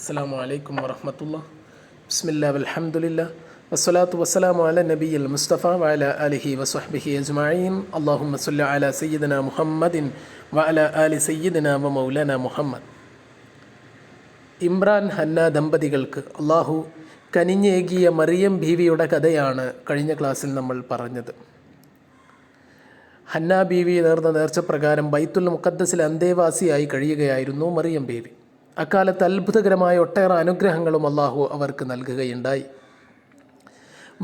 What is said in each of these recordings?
അസ്സലാമു അലൈക്കും വറഹ്മത്തുള്ളാഹി. ബിസ്മില്ലാഹി വൽഹംദുലില്ലാഹ് വസ്സലാത്തു വസ്സലാമു അലാ നബിയിൽ മുസ്തഫ വഅലാ ആലിഹി വസ്വഹ്ബിഹി അജ്മഈൻ. അല്ലാഹുമ്മ സ്വല്ലി അലാ സയ്യിദിനാ മുഹമ്മദിൻ വഅലാ ആലി സയ്യിദിനാ വമൗലാനാ മുഹമ്മദ്. ഇമ്രാൻ ഹന്ന ദമ്പതികൾക്ക് അള്ളാഹു കനിഞ്ഞേകിയ മറിയം ബീവിയുടെ കഥയാണ് കഴിഞ്ഞ ക്ലാസ്സിൽ നമ്മൾ പറഞ്ഞത്. ഹന്ന ബീവി നേർന്ന നേർച്ചപ്രകാരം ബൈത്തുൽ മുഖദ്ദസിൽ അന്തേവാസിയായി കഴിയുകയായിരുന്നു മറിയം ബീവി. അക്കാലത്ത് അത്ഭുതകരമായ ഒട്ടേറെ അനുഗ്രഹങ്ങളും അള്ളാഹു അവർക്ക് നൽകുകയുണ്ടായി.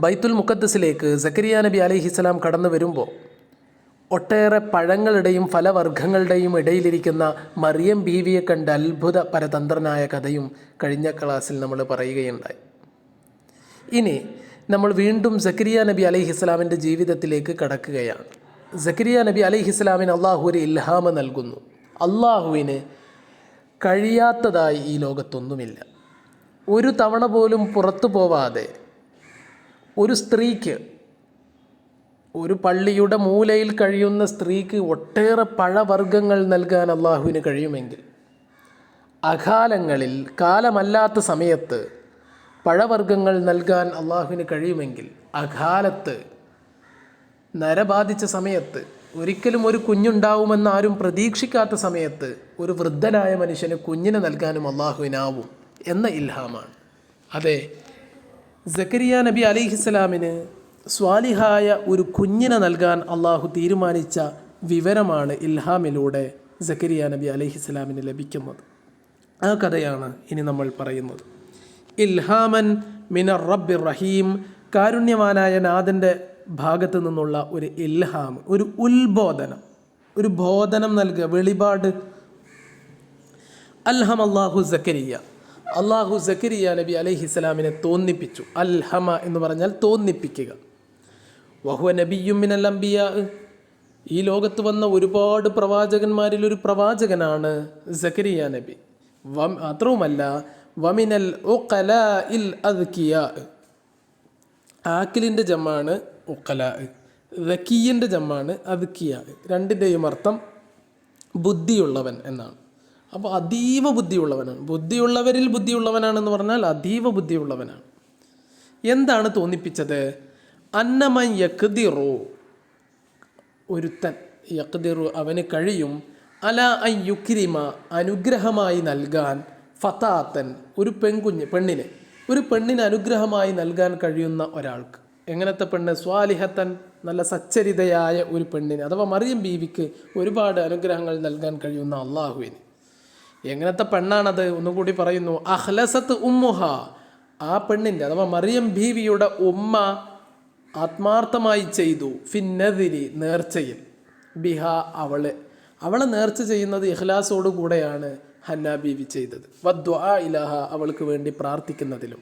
ബൈത്തുൽ മുഖദ്ദസിലേക്ക് സക്കരിയ നബി അലൈഹിസ്സലാം കടന്നു വരുമ്പോൾ ഒട്ടേറെ പഴങ്ങളുടെയും ഫലവർഗ്ഗങ്ങളുടെയും ഇടയിലിരിക്കുന്ന മറിയം ബീവിയെ കണ്ട് അത്ഭുത പരതന്ത്രനായ കഥയും കഴിഞ്ഞ ക്ലാസ്സിൽ നമ്മൾ പറയുകയുണ്ടായി. ഇനി നമ്മൾ വീണ്ടും സക്കരിയ നബി അലൈഹിസ്സലാമിൻ്റെ ജീവിതത്തിലേക്ക് കടക്കുകയാണ്. സക്കരിയ നബി അലൈഹിസ്സലാമിന് അള്ളാഹു ഒരു ഇൽഹാമ നൽകുന്നു. അള്ളാഹുവിന് കഴിയാത്തതായി ഈ ലോകത്തൊന്നുമില്ല. ഒരു തവണ പോലും പുറത്തു പോവാതെ ഒരു സ്ത്രീക്ക്, ഒരു പള്ളിയുടെ മൂലയിൽ കഴിയുന്ന സ്ത്രീക്ക് ഒട്ടേറെ പഴവർഗ്ഗങ്ങൾ നൽകാൻ അള്ളാഹുവിന് കഴിയുമെങ്കിൽ, അകാലങ്ങളിൽ കാലമല്ലാത്ത സമയത്ത് പഴവർഗ്ഗങ്ങൾ നൽകാൻ അള്ളാഹുവിന് കഴിയുമെങ്കിൽ, അകാലത്ത് നരബാധിച്ച സമയത്ത്, ഒരിക്കലും ഒരു കുഞ്ഞുണ്ടാവുമെന്ന് ആരും പ്രതീക്ഷിക്കാത്ത സമയത്ത് ഒരു വൃദ്ധനായ മനുഷ്യന് കുഞ്ഞിനെ നൽകാനും അള്ളാഹുവിനാവും എന്ന ഇൽഹാമാണ്. അതെ, സക്കരിയ നബി അലൈഹിസ്സലാമിന് സ്വാലിഹായ ഒരു കുഞ്ഞിനെ നൽകാൻ അള്ളാഹു തീരുമാനിച്ച വിവരമാണ് ഇൽഹാമിലൂടെ സക്കരിയ നബി അലൈഹിസ്സലാമിന് ലഭിക്കുന്നത്. ആ കഥയാണ് ഇനി നമ്മൾ പറയുന്നത്. ഇൽഹാമൻ മിനർ റബ്ബിർ റഹീം, കാരുണ്യവാനായ നാഥൻ്റെ ഭാഗത്ത് നിന്നുള്ള ഒരു ഇൽഹാം, ഒരു ഉത്ബോധനം, ഒരു ബോധനം നൽകുക, വെളിപാട്. അൽഹം അല്ലാഹു സക്കരിയ, അള്ളാഹു സക്കരിയ നബി അലൈഹിസ്സലാമിനെ തോന്നിപ്പിച്ചു. അൽഹമ എന്ന് പറഞ്ഞാൽ തോന്നിപ്പിക്കുക. വഹുവ നബിയ്യും മിനൽ അംബിയാ, ഈ ലോകത്ത് വന്ന ഒരുപാട് പ്രവാചകന്മാരിൽ ഒരു പ്രവാചകനാണ് സക്കരിയ നബി. മാത്രവുമല്ല വമിനൽ ഉഖലാഇൽ അദ്കിയാ, ആക്കിലിൻ്റെ ജമ്മാണ് ഉഖലാ, ദക്കിയൻ്റെ ജമ്മാണ് അദ്കിയ. രണ്ടിൻ്റെയും അർത്ഥം ബുദ്ധിയുള്ളവൻ എന്നാണ്. അപ്പോൾ അതീവ ബുദ്ധിയുള്ളവനാണ്. ബുദ്ധിയുള്ളവരിൽ ബുദ്ധിയുള്ളവനാണെന്ന് പറഞ്ഞാൽ അതീവ ബുദ്ധിയുള്ളവനാണ്. എന്താണ് തോന്നിപ്പിച്ചത്? അന്നമൻ യഖ്ദിറു, ഒരുത്തൻ, യഖ്ദിറു അവന് കഴിയും, അല അൻ യുക്രിമ അനുഗ്രഹമായി നൽകാൻ, ഫതാത്തൻ ഒരു പെണ്ണിനെ, ഒരു പെണ്ണിന് അനുഗ്രഹമായി നൽകാൻ കഴിയുന്ന ഒരാൾക്ക്. എങ്ങനത്തെ പെണ്ണ്? സ്വാലിഹത്തൻ, നല്ല സച്ചരിതയായ ഒരു പെണ്ണിന്, അഥവാ മറിയം ബീവിക്ക് ഒരുപാട് അനുഗ്രഹങ്ങൾ നൽകാൻ കഴിയുന്ന അള്ളാഹുവിന്. എങ്ങനത്തെ പെണ്ണാണത്? ഒന്നുകൂടി പറയുന്നു. അഖ്ലസത്ത് ഉമ്മുഹ, ആ പെണ്ണിൻ്റെ അഥവാ മറിയം ബീവിയുടെ ഉമ്മ ആത്മാർത്ഥമായി ചെയ്തു, ഫിന്നദിരി നേർച്ചയിൽ, ബിഹ അവളെ നേർച്ച ചെയ്യുന്നത് ഇഖ്ലാസോടുകൂടെയാണ് ഹന്ന ബീവി ചെയ്തത്. വദ്ദുആ ഇലഹ, അവൾക്ക് വേണ്ടി പ്രാർത്ഥിക്കുന്നതിലും.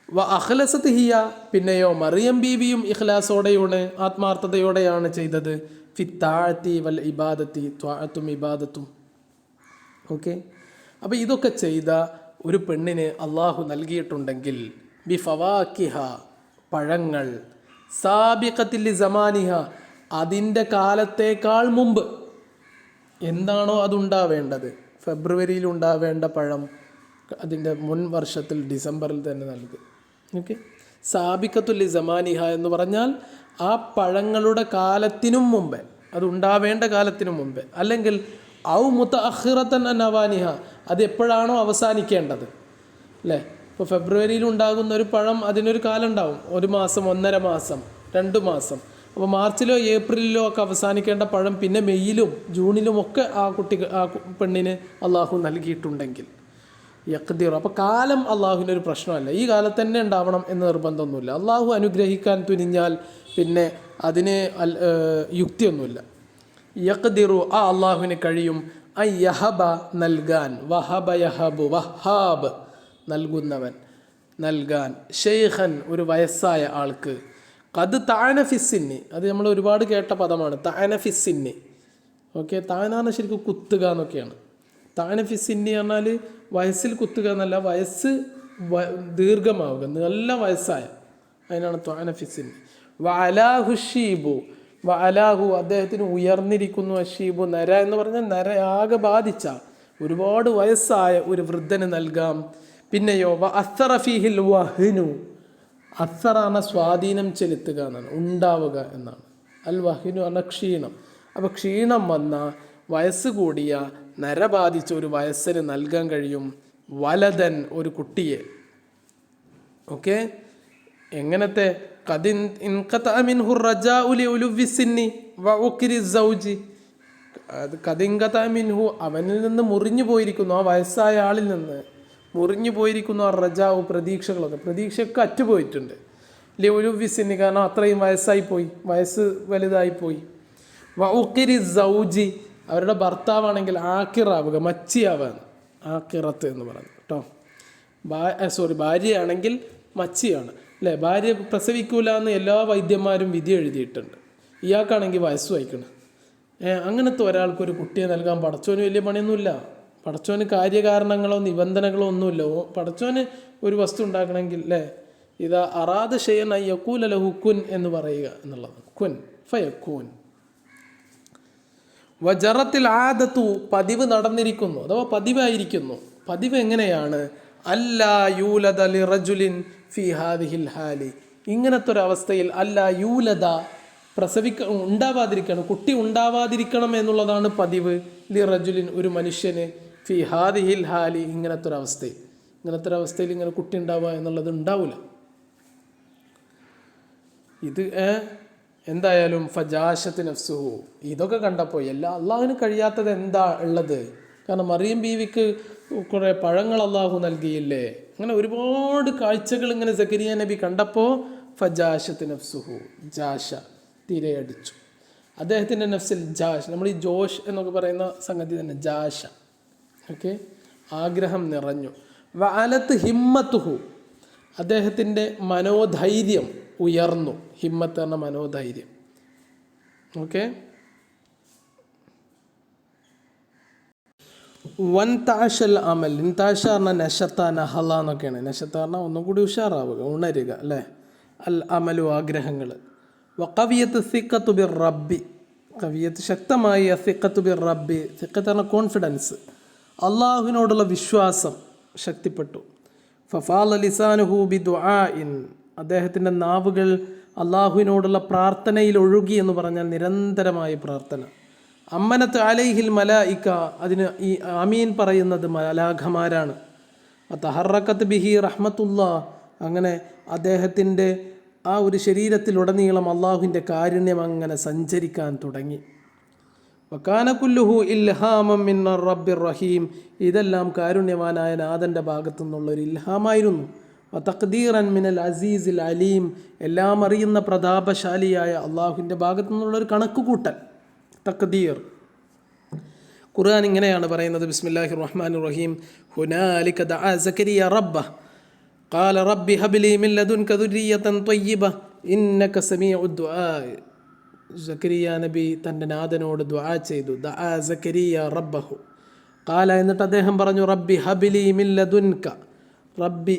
വ അഖ്ലസത്ത് ഹിയ, പിന്നെയോ മറിയം ബീവിയും ഇഖ്ലാസോടെയാണ്, ആത്മാർത്ഥതയോടെയാണ് ചെയ്തത്. ഫിത്താഅത്തി വൽ ഇബാദത്തി, ത്വാഅത്തും ഇബാദത്തും. ഓക്കെ, അപ്പോൾ ഇതൊക്കെ ചെയ്ത ഒരു പെണ്ണിന് അള്ളാഹു നൽകിയിട്ടുണ്ടെങ്കിൽ, ബി ഫവാക്കിഹ, പഴങ്ങൾ, സാബിഖത്തിൽ സമാനിഹ, അതിൻ്റെ കാലത്തേക്കാൾ മുമ്പ് എന്താണോ അതുണ്ടാവേണ്ടത്, ഫെബ്രുവരിയിൽ ഉണ്ടാവേണ്ട പഴം അതിൻ്റെ മുൻ വർഷത്തിൽ ഡിസംബറിൽ തന്നെ നൽകും. ഓക്കെ, സാബിഖത്തുൽ സമാനിഹ എന്ന് പറഞ്ഞാൽ ആ പഴങ്ങളുടെ കാലത്തിനും മുമ്പേ, അതുണ്ടാവേണ്ട കാലത്തിനും മുമ്പേ, അല്ലെങ്കിൽ ഔ മുതഅഖിറത്തൻ അൻ അവനിഹ, അത് എപ്പോഴാണോ അവസാനിക്കേണ്ടത്, അല്ലേ? ഇപ്പോൾ ഫെബ്രുവരിയിൽ ഉണ്ടാകുന്ന ഒരു പഴം അതിനൊരു കാലം ഉണ്ടാവും, 1 മാസം, 1.5 മാസം, 2 മാസം. അപ്പോൾ മാർച്ചിലോ ഏപ്രിലിലോ ഒക്കെ അവസാനിക്കേണ്ട പഴം പിന്നെ മെയ്യിലും ജൂണിലും ഒക്കെ ആ പെണ്ണിന് അള്ളാഹു നൽകിയിട്ടുണ്ടെങ്കിൽ യഖ്ദിർ. അപ്പോൾ കാലം അള്ളാഹുവിനൊരു പ്രശ്നമല്ല, ഈ കാലത്ത് തന്നെ ഉണ്ടാവണം എന്ന് നിർബന്ധമൊന്നുമില്ല. അള്ളാഹു അനുഗ്രഹിക്കാൻ തുനിഞ്ഞാൽ പിന്നെ അതിന് യുക്തിയൊന്നുമില്ല. യഖ്ദിറു, ആ അള്ളാഹുവിന് കഴിയും, ഐ യഹബ നൽകാൻ, വഹബ യഹബു, വഹാബ് നൽകുന്നവൻ, നൽകാൻ, ഷെയ്ഖൻ ഒരു വയസ്സായ ആൾക്ക്, ഖദ് തഅന ഫിസ്സിന്നി, അത് നമ്മൾ ഒരുപാട് കേട്ട പദമാണ്, തഅന ഫിസ്സിന്നി. ഓക്കെ, തഅന പറഞ്ഞാൽ ശരിക്കും കുത്തുക എന്നൊക്കെയാണ്. തഅന ഫിസ്സിന്നി പറഞ്ഞാൽ വയസ്സിൽ കുത്തുക എന്നല്ല, വയസ്സ് ദീർഘമാവുക, നല്ല വയസ്സായ, അതിനാണ് തഅന ഫിസ്സിന്നി. വഅലാഹു ഷീബു, വഅലാഹു അദ്ദേഹത്തിന് ഉയർന്നിരിക്കുന്നു, അഷീബു നര എന്ന് പറഞ്ഞാൽ നര ആകെ ബാധിച്ച, ഒരുപാട് വയസ്സായ ഒരു വൃദ്ധന് നൽകാം. പിന്നെയോ അസ്സറ ഫീഹിൽ വഹ്നു, അസ്സറാണ് സ്വാധീനം ചെലുത്തുക എന്നാണ്, ഉണ്ടാവുക എന്നാണ്. അൽ വഹ്നു എന്ന ക്ഷീണം. അപ്പോൾ ക്ഷീണം വന്ന വയസ്സ് കൂടിയ നരബാധിച്ച ഒരു വയസ്സിന് നൽകാൻ കഴിയും. വലതൻ, ഒരു കുട്ടിയെ. ഓക്കെ, എങ്ങനത്തെ മിൻഹു, അവനിൽ നിന്ന് മുറിഞ്ഞു പോയിരിക്കുന്നു, ആ വയസ്സായ ആളിൽ നിന്ന് മുറിഞ്ഞു പോയിരിക്കുന്നു ആ റജാവു, പ്രതീക്ഷകളൊക്കെ, പ്രതീക്ഷയൊക്കെ അറ്റുപോയിട്ടുണ്ട്. ലിഉലുവിസിന്നി, കാരണം അത്രയും വയസ്സായിപ്പോയി, വയസ്സ് വലുതായിപ്പോയി. വഉക്കിരി സൗജി, അവരുടെ ഭർത്താവാണെങ്കിൽ ആക്കിറാവുക, മച്ചിയാവാൻ, ആക്കിറത്ത് എന്ന് പറഞ്ഞു കേട്ടോ. ഭാര്യയാണെങ്കിൽ മച്ചിയാണ് അല്ലേ. ഭാര്യ പ്രസവിക്കൂല എന്ന് എല്ലാ വൈദ്യന്മാരും വിധി എഴുതിയിട്ടുണ്ട്. ഇയാൾക്കാണെങ്കിൽ വയസ്സ് വായിക്കണം. അങ്ങനത്തെ ഒരാൾക്കൊരു കുട്ടിയെ നൽകാൻ പടച്ചോന് വലിയ പണിയൊന്നുമില്ല. പടച്ചോന് കാര്യകാരണങ്ങളോ നിബന്ധനകളോ ഒന്നുമില്ല. പടച്ചോന് ഒരു വസ്തു ഉണ്ടാക്കണമെങ്കിൽ അല്ലേ, ഇതാ അറാദ ഷൈഅൻ യഖൂല ലഹു കുൻ എന്ന് പറയുക എന്നുള്ളത്. കുൻ ഫയക്കൂൻ. വജറത്തിൽ ആദത്തു, പതിവ് നടന്നിരിക്കുന്നു അഥവാ പതിവായിരിക്കുന്നു. പതിവ് എങ്ങനെയാണ്? അല്ലാ യൂലദ ലിറജുലിൻ ഫി ഹാദിഹിൽ ഹാലി, ഇങ്ങനത്തെ ഒരു അവസ്ഥയിൽ അല്ലാ യൂലദ, ഉണ്ടാവാതിരിക്കണം, കുട്ടി ഉണ്ടാവാതിരിക്കണം എന്നുള്ളതാണ് പതിവ്. ലിറജുലിൻ, ഒരു മനുഷ്യന്, ഫി ഹാദിഹിൽ ഹാലി, ഇങ്ങനത്തെ ഒരു അവസ്ഥയിൽ ഇങ്ങനെ കുട്ടി ഉണ്ടാവുക എന്നുള്ളത് ഉണ്ടാവില്ല. ഇത് എന്തായാലും ഫജാശത്ത് നഫ്സുഹു, ഇതൊക്കെ കണ്ടപ്പോൾ അള്ളാഹുവിന് കഴിയാത്തത് എന്താ ഉള്ളത്? കാരണം മറിയം ബീവിക്ക് കുറേ പഴങ്ങൾ അള്ളാഹു നൽകിയില്ലേ. അങ്ങനെ ഒരുപാട് കാഴ്ചകൾ ഇങ്ങനെ സക്കരിയ നബി കണ്ടപ്പോൾ ഫജാശത്ത് നഫ്സുഹു, ജാഷ, തിരയടിച്ചു അദ്ദേഹത്തിൻ്റെ നഫ്സിൽ. ജാഷ്, നമ്മൾ ഈ ജോഷ് എന്നൊക്കെ പറയുന്ന സംഗതി തന്നെ, ജാഷ. ഓക്കെ, ആഗ്രഹം നിറഞ്ഞു. വഅലത്ത് ഹിമ്മത്തുഹു, അദ്ദേഹത്തിൻ്റെ മനോധൈര്യം ഉയർന്നു. ഹിമ്മത്ത് എന്ന മനോധൈര്യം. ഓക്കെ, വൻ താഷൽ അമൽ, ഇൻതാഷ പറഞ്ഞാൽ നശത്ത, നഹല എന്നൊക്കെയാണ്. നശത്ത പറഞ്ഞാൽ ഒന്നും കൂടി ഉഷാറാവുക, ഉണരുക അല്ലേ. അൽ അമലു, ആഗ്രഹങ്ങൾ. വഖവിയത്ത് സിഖത്തു ബിർ റബ്ബി, കവിയത്ത് ശക്തമായി. സിഖത്തു ബിർ റബ്ബി, സിഖത്ത് പറഞ്ഞാൽ കോൺഫിഡൻസ്, അള്ളാഹുവിനോടുള്ള വിശ്വാസം ശക്തിപ്പെട്ടു. ഫഫാല ലിസാനുഹു ബി ദുആഇൻ, അദ്ദേഹത്തിൻ്റെ നാവുകൾ അള്ളാഹുവിനോടുള്ള പ്രാർത്ഥനയിൽ ഒഴുകി എന്ന് പറഞ്ഞാൽ നിരന്തരമായ പ്രാർത്ഥന. അമ്മനത്ത് അലൈഹിൽ മലായിക്ക, അതിന് ഈ ആമീൻ പറയുന്നത് മലാഖമാരാണ്. തഹറക്കത്ത് ബിഹി റഹ്മത്തുല്ലാ, അങ്ങനെ അദ്ദേഹത്തിൻ്റെ ആ ഒരു ശരീരത്തിലുടനീളം അള്ളാഹുവിൻ്റെ കാരുണ്യം അങ്ങനെ സഞ്ചരിക്കാൻ തുടങ്ങി. വകാന കുല്ലുഹു ഇൽഹാമം മിന്നർ റബ്ബിർ റഹീം, ഇതെല്ലാം കാരുണ്യവാനായ നാഥൻ്റെ ഭാഗത്തു നിന്നുള്ളൊരു ഇൽഹാമായിരുന്നു. വതഖ്ദീറൻ മിനൽ അസീസിൽ അലീം, എല്ലാം അറിയുന്ന പ്രതാപശാലിയായ അള്ളാഹുവിൻ്റെ ഭാഗത്തു നിന്നുള്ളൊരു കണക്കുകൂട്ടൽ, തഖ്ദീർ. ഖുർആൻ ഇങ്ങനെയാണ് പറയുന്നത്, ബിസ്മില്ലാഹിർ റഹ്മാനിർ റഹീം. ഹുനാലിക ദഅ സക്കരിയ റബ്ബഹ ഖാല റബ്ബി ഹബ്ലി മിൻ ലദുൻക ദുർരിയതൻ ത്വയ്യിബ ഇന്നക സമീഉദ് ദുആ. സക്കരിയ നബി തൻ്റെ നാഥനോട് ദുആ ചെയ്തു. ദഅ സക്കരിയ റബ്ബഹു ഖാല, എന്നിട്ട് അദ്ദേഹം പറഞ്ഞു, റബ്ബി ഹബ്ലി മിൻ ലദുൻക, റബ്ബി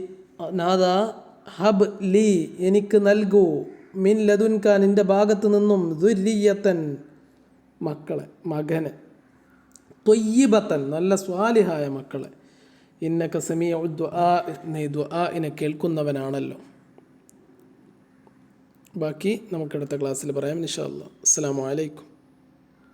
നാഥ, ഹബ് ലീ, എനിക്ക് നൽകൂ, മിൻ ലദുൻക, നിൻ്റെ ഭാഗത്തു നിന്നും, ദുർരിയതൻ, മക്കളെ, മകനെ, ത്വയ്യിബത്തൻ, നല്ല സ്വാലിഹായ മക്കളെ, ഇന്നക സമീഉദ് ദുആ, നീ ദുആഇനെ കേൾക്കുന്നവനാണല്ലോ. ബാക്കി നമുക്കടുത്ത ക്ലാസ്സിൽ പറയാം ഇൻഷാ അല്ലാഹ്. അസ്സലാമു അലൈക്കും.